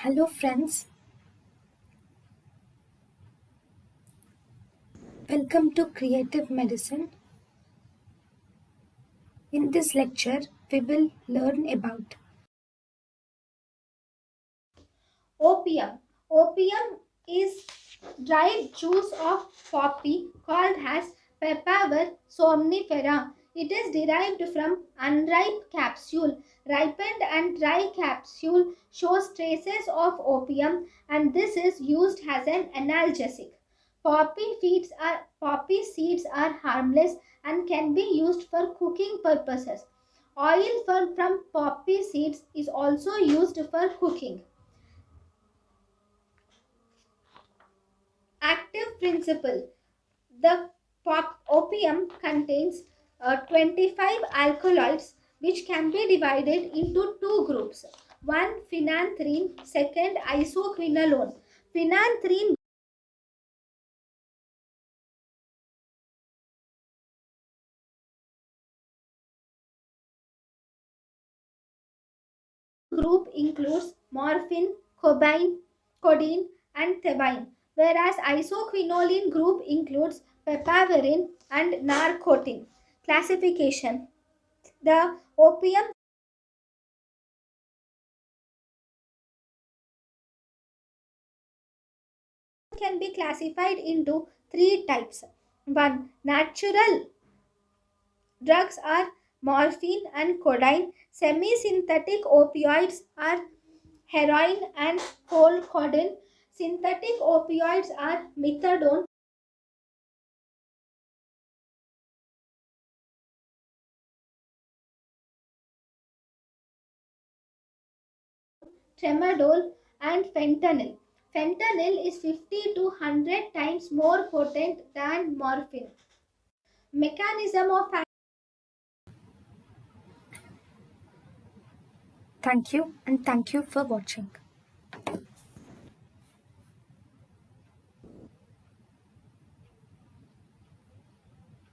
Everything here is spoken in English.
Hello, friends. Welcome to Creative Medicine. In this lecture, we will learn about Opium. Opium is dried juice of poppy called as Papaver somnifera. It is derived from unripe capsule. Ripened and dry capsule shows traces of opium, and this is used as an analgesic. Poppy seeds are harmless and can be used for cooking purposes. Oil from poppy seeds is also used for cooking. Active principle. The opium contains 25 alkaloids which can be divided into two groups. One phenanthrene, second isoquinolone. Phenanthrene group includes morphine, codeine and thebaine, whereas isoquinoline group includes papaverine and narcotin. Classification. The opium can be classified into three types. One, natural drugs are morphine and codeine. Semi-synthetic opioids are heroin and codeine. Synthetic opioids are methadone, tramadol, and fentanyl. Fentanyl is 50 to 100 times more potent than morphine. Mechanism of thank you and thank you for watching.